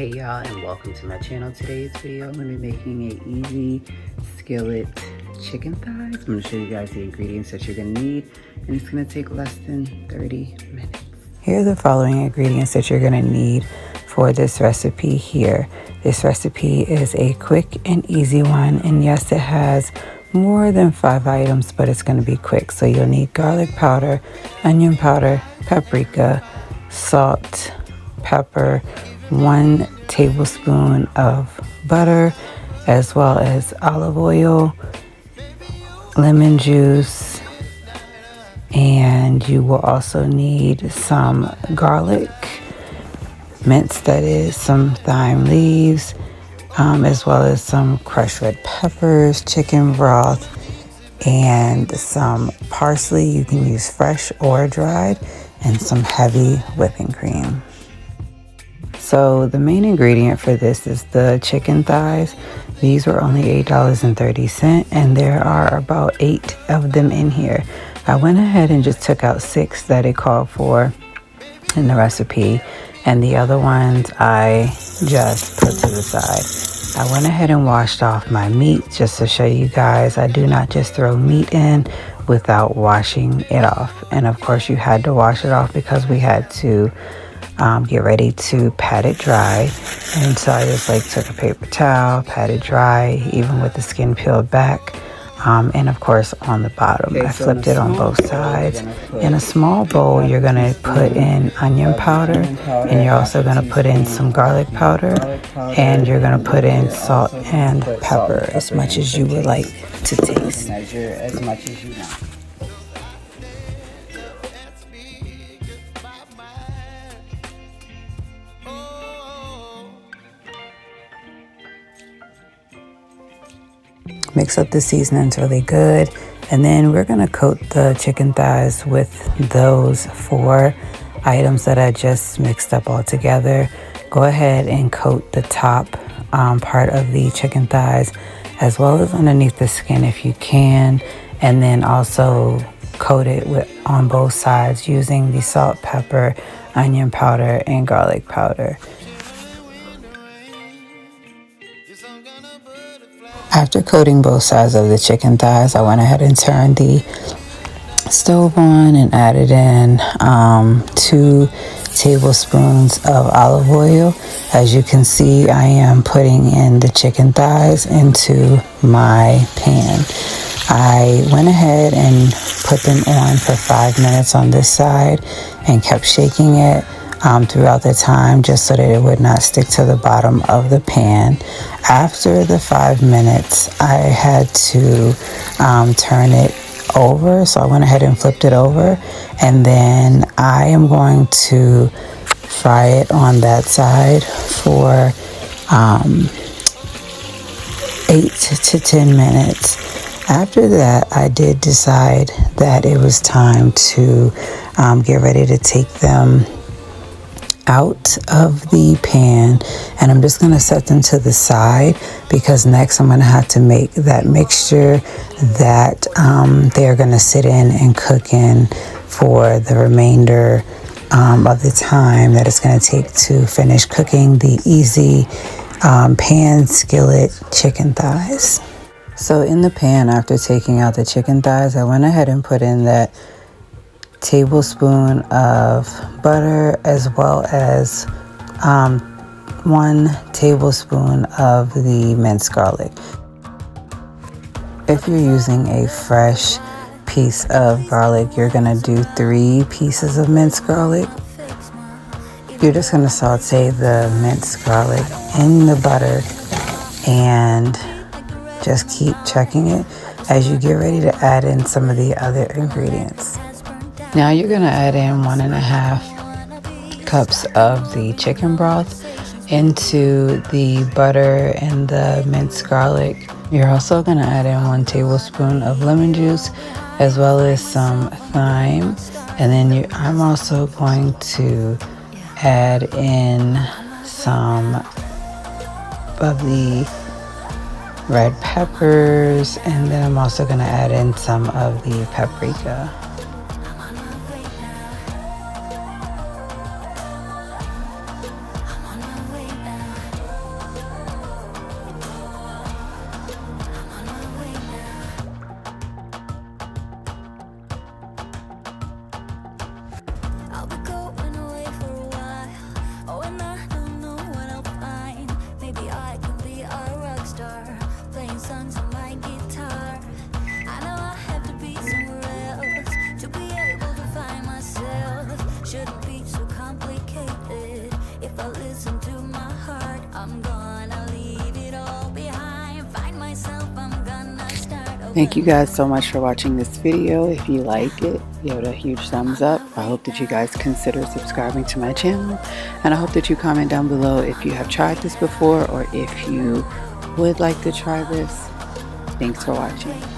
Hey y'all, and welcome to my channel. Today's video I'm going to be making an easy skillet chicken thighs. I'm going to show you guys the ingredients that you're going to need, and it's going to take less than 30 minutes. Here are the following ingredients that you're going to need for this recipe here. This recipe is a quick and easy one, and yes, it has more than 5 items, but it's going to be quick. So you'll need garlic powder, onion powder, paprika, salt, pepper, 1 tablespoon of butter, as well as olive oil, lemon juice, and you will also need some garlic, minced that is, some thyme leaves, as well as some crushed red peppers, chicken broth, and some parsley. You can use fresh or dried, and some heavy whipping cream. So the main ingredient for this is the chicken thighs. These were only $8.30, and there are about 8 of them in here. I went ahead and just took out 6 that it called for in the recipe, and the other ones I just put to the side. I went ahead and washed off my meat just to show you guys I do not just throw meat in without washing it off. And of course you had to wash it off because we had to get ready to pat it dry. And so I just took a paper towel, pat it dry, even with the skin peeled back, and of course on the bottom. I flipped it on both sides. In a small bowl you're going to put in onion powder, and you're also going to put in some garlic powder, and you're going to put in salt and pepper as much as you would like to taste. Measure as much as you want. Mix up the seasonings really good, and then we're going to coat the chicken thighs with those 4 items that I just mixed up all together. Go ahead and coat the top part of the chicken thighs as well as underneath the skin if you can, and then also coat it on both sides using the salt, pepper, onion powder, and garlic powder. After coating both sides of the chicken thighs, I went ahead and turned the stove on and added in 2 tablespoons of olive oil. As you can see, I am putting in the chicken thighs into my pan. I went ahead and put them on for 5 minutes on this side and kept shaking it throughout the time just so that it would not stick to the bottom of the pan. After the 5 minutes, I had to turn it over, so I went ahead and flipped it over, and then I am going to fry it on that side for 8 to 10 minutes. After that, I did decide that it was time to get ready to take them out of the pan, and I'm just going to set them to the side because next I'm going to have to make that mixture that they're going to sit in and cook in for the remainder of the time that it's going to take to finish cooking the easy pan skillet chicken thighs. So in the pan, after taking out the chicken thighs, I went ahead and put in that tablespoon of butter as well as 1 tablespoon of the minced garlic. If you're using a fresh piece of garlic, you're going to do 3 pieces of minced garlic. You're just going to saute the minced garlic in the butter and just keep checking it as you get ready to add in some of the other ingredients. Now you're going to add in 1.5 cups of the chicken broth into the butter and the minced garlic. You're also going to add in 1 tablespoon of lemon juice as well as some thyme. And then I'm also going to add in some of the red peppers, and then I'm also going to add in some of the paprika. Thank you guys so much for watching this video. If you like it, give it a huge thumbs up. I hope that you guys consider subscribing to my channel, and I hope that you comment down below if you have tried this before or if you would like to try this. Thanks for watching.